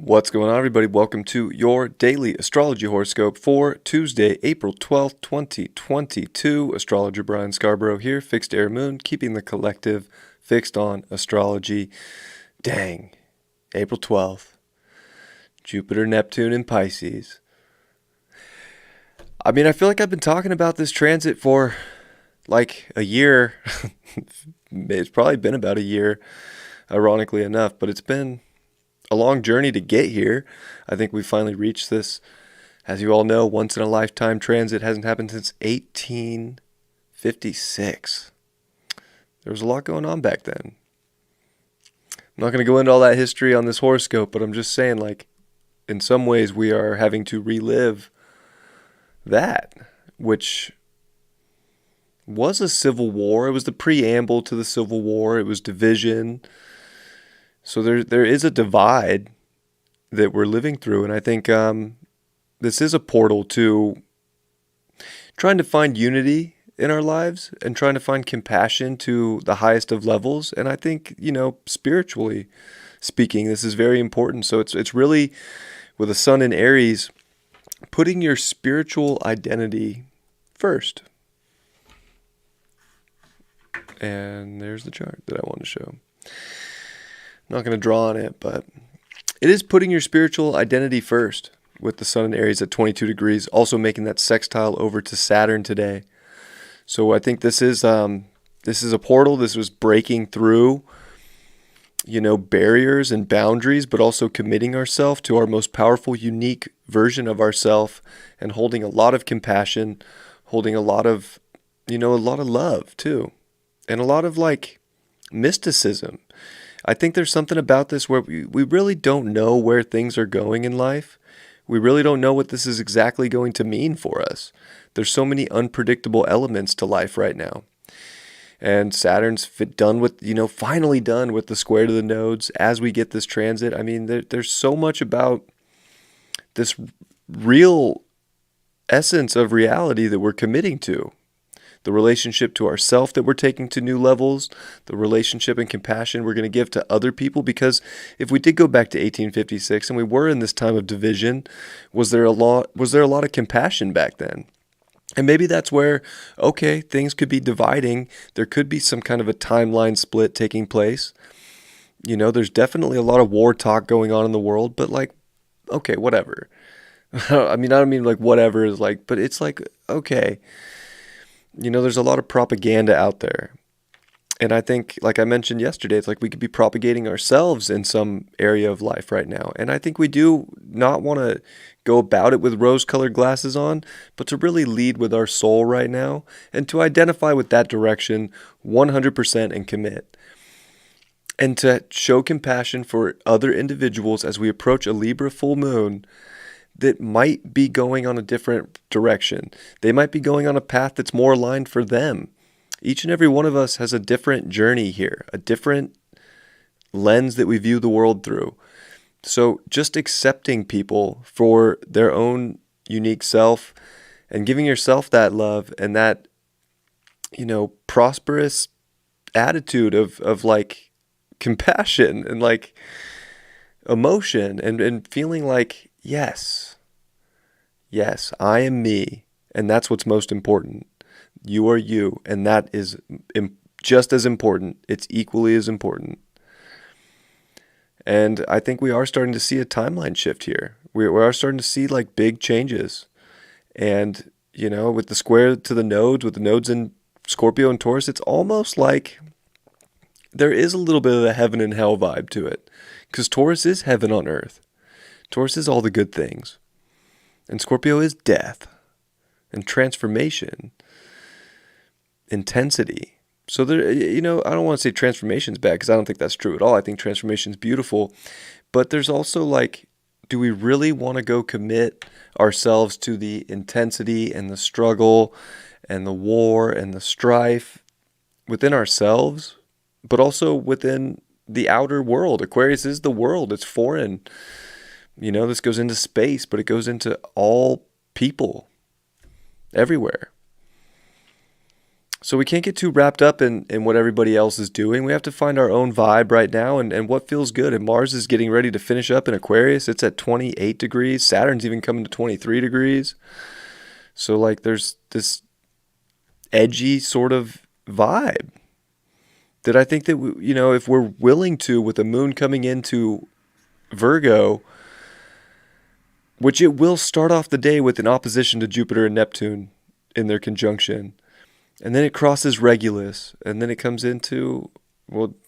What's going on, everybody? Welcome to your daily astrology horoscope for Tuesday, April 12th, 2022. Astrologer Brian Scarborough here, fixed air moon, keeping the collective fixed on astrology. Dang, April 12th, Jupiter, Neptune, and Pisces. I feel like I've been talking about this transit for like a year. It's probably been about a year, ironically enough, but it's been a long journey to get here. I think we finally reached this. As you all know, once in a lifetime transit. Hasn't happened since 1856. There was a lot going on back then. I'm not going to go into all that history on this horoscope, but I'm just saying, like, in some ways we are having to relive that, which was a civil war. It was the preamble to the Civil War. It was division. So there is a divide that we're living through, and I think this is a portal to trying to find unity in our lives and trying to find compassion to the highest of levels. And I think, spiritually speaking, this is very important. So it's really, with the sun in Aries, putting your spiritual identity first. And there's the chart that I want to show. I'm not going to draw on it, but it is putting your spiritual identity first with the sun in Aries at 22 degrees, also making that sextile over to Saturn today. So I think this is a portal. This was breaking through, barriers and boundaries, but also committing ourselves to our most powerful, unique version of ourselves and holding a lot of compassion, holding a lot of love too, and a lot of mysticism. I think there's something about this where we really don't know where things are going in life. We really don't know what this is exactly going to mean for us. There's so many unpredictable elements to life right now. And Saturn's finally done with the square to the nodes as we get this transit. There's so much about this real essence of reality that we're committing to. The relationship to ourself that we're taking to new levels, the relationship and compassion we're going to give to other people. Because if we did go back to 1856 and we were in this time of division, was there a lot of compassion back then? And maybe that's where, things could be dividing. There could be some kind of a timeline split taking place. There's definitely a lot of war talk going on in the world, but whatever. I don't mean whatever is but it's okay. There's a lot of propaganda out there. And I think, like I mentioned yesterday, it's we could be propagating ourselves in some area of life right now. And I think we do not want to go about it with rose-colored glasses on, but to really lead with our soul right now and to identify with that direction 100% and commit. And to show compassion for other individuals as we approach a Libra full moon that might be going on a different direction. They might be going on a path that's more aligned for them. Each and every one of us has a different journey here, a different lens that we view the world through. So just accepting people for their own unique self and giving yourself that love and that, prosperous attitude of compassion and emotion and feeling Yes, I am me, and that's what's most important. You are you, and that is just as important. It's equally as important. And I think we are starting to see a timeline shift here. We are starting to see big changes. And, with the square to the nodes, with the nodes in Scorpio and Taurus, it's almost like there is a little bit of a heaven and hell vibe to it. Because Taurus is heaven on earth. Taurus is all the good things. And Scorpio is death and transformation, intensity. So there, I don't want to say transformation's bad because I don't think that's true at all. I think transformation's beautiful. But there's also do we really want to go commit ourselves to the intensity and the struggle and the war and the strife within ourselves, but also within the outer world? Aquarius is the world. It's foreign. This goes into space, but it goes into all people everywhere. So we can't get too wrapped up in what everybody else is doing. We have to find our own vibe right now and what feels good. And Mars is getting ready to finish up in Aquarius. It's at 28 degrees. Saturn's even coming to 23 degrees. So like there's this edgy sort of vibe that I think that, if we're willing to, with the moon coming into Virgo, which it will start off the day with an opposition to Jupiter and Neptune in their conjunction. And then it crosses Regulus, and then it comes into,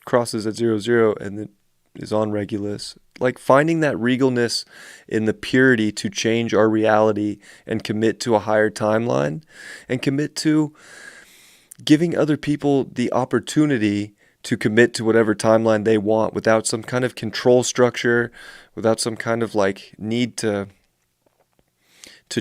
crosses at 0, and then is on Regulus. Like finding that regalness in the purity to change our reality and commit to a higher timeline and commit to giving other people the opportunity to commit to whatever timeline they want without some kind of control structure, without some kind of like need to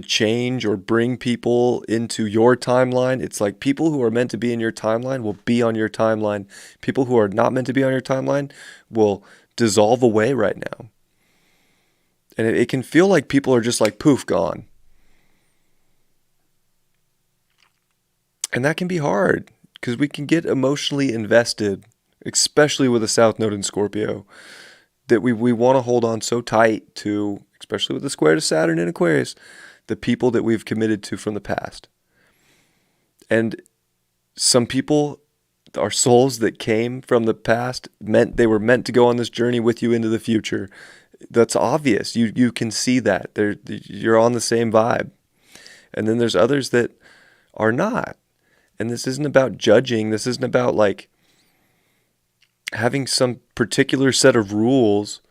change or bring people into your timeline. It's like people who are meant to be in your timeline will be on your timeline. People who are not meant to be on your timeline will dissolve away right now. And it can feel like people are just like poof, gone. And that can be hard because we can get emotionally invested, especially with a South Node in Scorpio, that we want to hold on so tight to, especially with the square to Saturn in Aquarius, the people that we've committed to from the past. And some people, our souls that came from the past, they were meant to go on this journey with you into the future. That's obvious. You can see that. You're on the same vibe. And then there's others that are not. And this isn't about judging. This isn't about like having some particular set of rules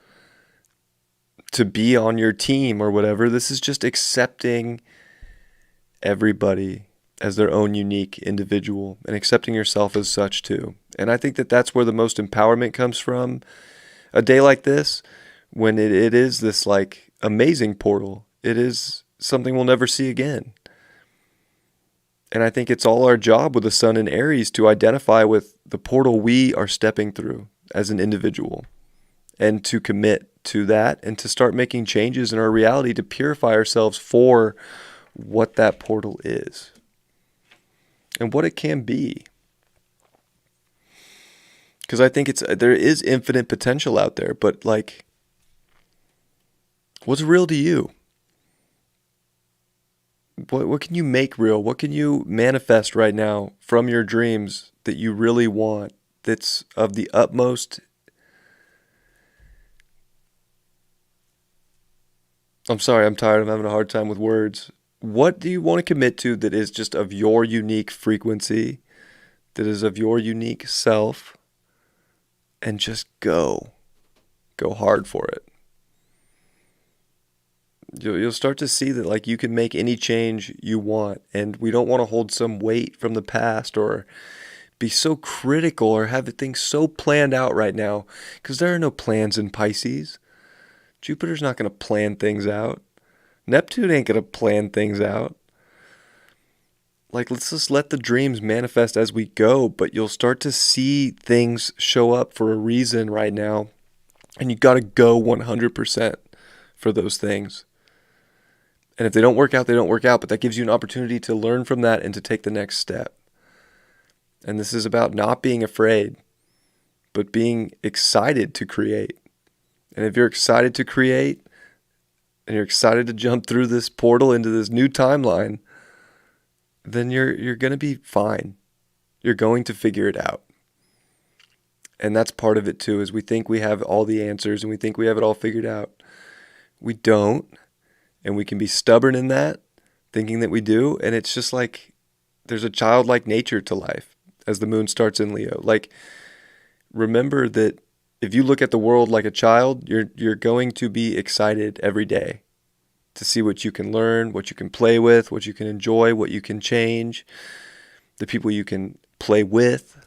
to be on your team or whatever. This is just accepting everybody as their own unique individual and accepting yourself as such too. And I think that that's where the most empowerment comes from. A day like this, when it is this like amazing portal, it is something we'll never see again. And I think it's all our job with the sun in Aries to identify with the portal we are stepping through as an individual and to commit to that and to start making changes in our reality to purify ourselves for what that portal is and what it can be. Because I think there is infinite potential out there, but like, what's real to you? What can you make real? What can you manifest right now from your dreams that you really want, that's of the utmost? I'm sorry, I'm tired. I'm having a hard time with words. What do you want to commit to that is just of your unique frequency, that is of your unique self, and just go hard for it. You'll start to see that like you can make any change you want, and we don't want to hold some weight from the past or be so critical or have things so planned out right now, because there are no plans in Pisces. Jupiter's not going to plan things out. Neptune ain't going to plan things out. Like, let's just let the dreams manifest as we go, but you'll start to see things show up for a reason right now, and you got to go 100% for those things. And if they don't work out, they don't work out, but that gives you an opportunity to learn from that and to take the next step. And this is about not being afraid, but being excited to create. And if you're excited to create, and you're excited to jump through this portal into this new timeline, then you're going to be fine. You're going to figure it out. And that's part of it too, is we think we have all the answers and we think we have it all figured out. We don't. And we can be stubborn in that, thinking that we do. And it's just like there's a childlike nature to life as the moon starts in Leo. Like, remember that if you look at the world like a child, you're going to be excited every day to see what you can learn, what you can play with, what you can enjoy, what you can change, the people you can play with.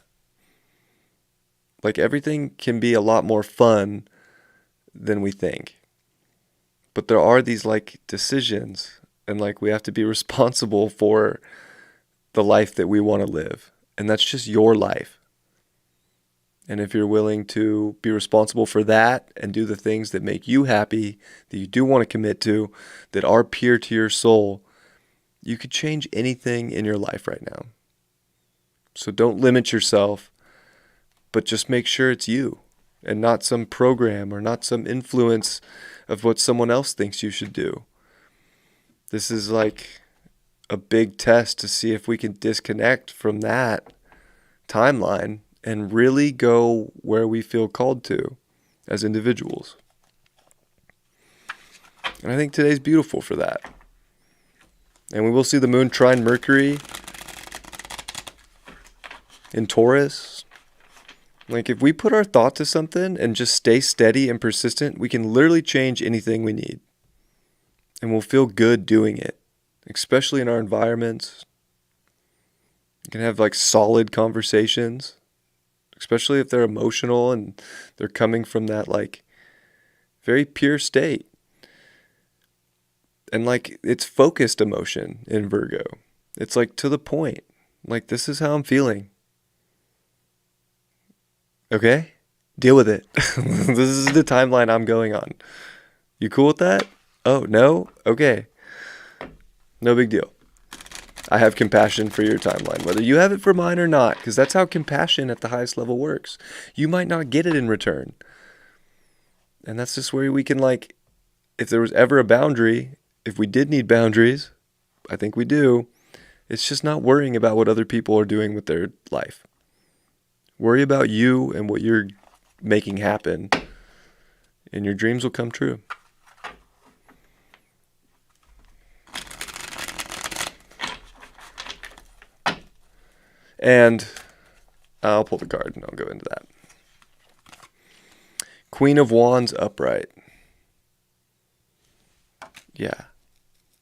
Like, everything can be a lot more fun than we think. But there are these like decisions, and like we have to be responsible for the life that we want to live. And that's just your life. And if you're willing to be responsible for that and do the things that make you happy, that you do want to commit to, that are pure to your soul, you could change anything in your life right now. So don't limit yourself, but just make sure it's you and not some program or not some influence of what someone else thinks you should do. This is like a big test to see if we can disconnect from that timeline and really go where we feel called to as individuals. And I think today's beautiful for that. And we will see the moon trine Mercury in Taurus. Like if we put our thought to something and just stay steady and persistent, we can literally change anything we need. And we'll feel good doing it, especially in our environments. You can have like solid conversations, especially if they're emotional and they're coming from that like very pure state. And like it's focused emotion in Virgo. It's like to the point. Like this is how I'm feeling. Okay? Deal with it. This is the timeline I'm going on. You cool with that? Oh, no? Okay. No big deal. I have compassion for your timeline, whether you have it for mine or not, because that's how compassion at the highest level works. You might not get it in return. And that's just where we can like, if there was ever a boundary, if we did need boundaries, I think we do, it's just not worrying about what other people are doing with their life. Worry about you and what you're making happen, and your dreams will come true. And I'll pull the card and I'll go into that. Queen of Wands upright. Yeah.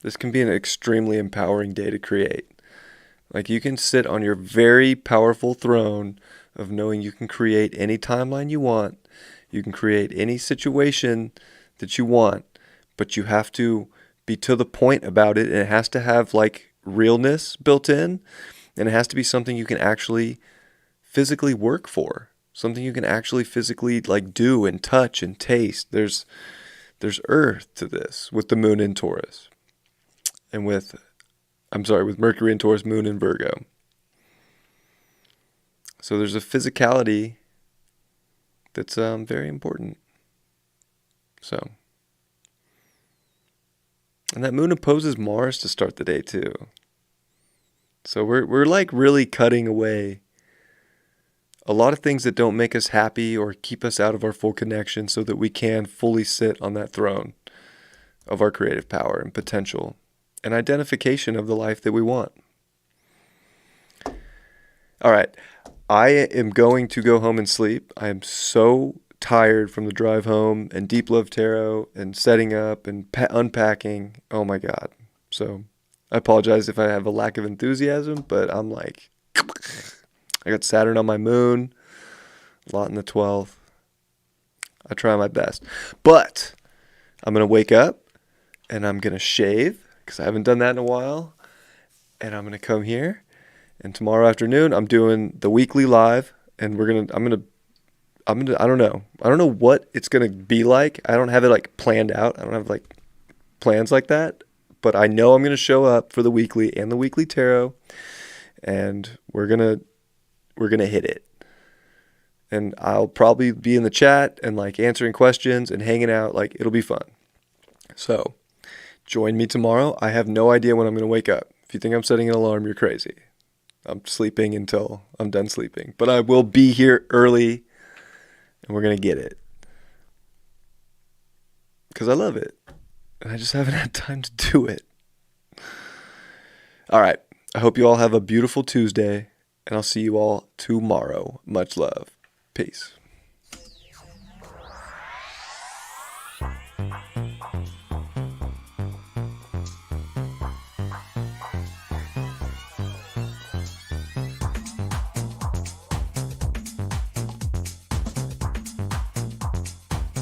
This can be an extremely empowering day to create. Like you can sit on your very powerful throne of knowing you can create any timeline you want. You can create any situation that you want, but you have to be to the point about it, and it has to have like realness built in, and it has to be something you can actually physically work for, something you can actually physically like do and touch and taste. There's earth to this with the moon in Taurus, and with Mercury in Taurus, moon in Virgo. So there's a physicality that's very important. So, and that moon opposes Mars to start the day too. So we're like really cutting away a lot of things that don't make us happy or keep us out of our full connection, so that we can fully sit on that throne of our creative power and potential and identification of the life that we want. All right. I am going to go home and sleep. I am so tired from the drive home and Deep Love Tarot and setting up and unpacking. Oh my God. So I apologize if I have a lack of enthusiasm, but I'm like, I got Saturn on my moon, a lot in the 12th. I try my best. But I'm going to wake up and I'm going to shave because I haven't done that in a while. And I'm going to come here. And tomorrow afternoon, I'm doing the weekly live, and I don't know what it's going to be like. I don't have it like planned out. I don't have like plans like that, but I know I'm going to show up for the weekly and the weekly tarot, and we're going to hit it. And I'll probably be in the chat and like answering questions and hanging out. Like it'll be fun. So join me tomorrow. I have no idea when I'm going to wake up. If you think I'm setting an alarm, you're crazy. I'm sleeping until I'm done sleeping. But I will be here early, and we're going to get it. Because I love it. And I just haven't had time to do it. All right. I hope you all have a beautiful Tuesday, and I'll see you all tomorrow. Much love. Peace.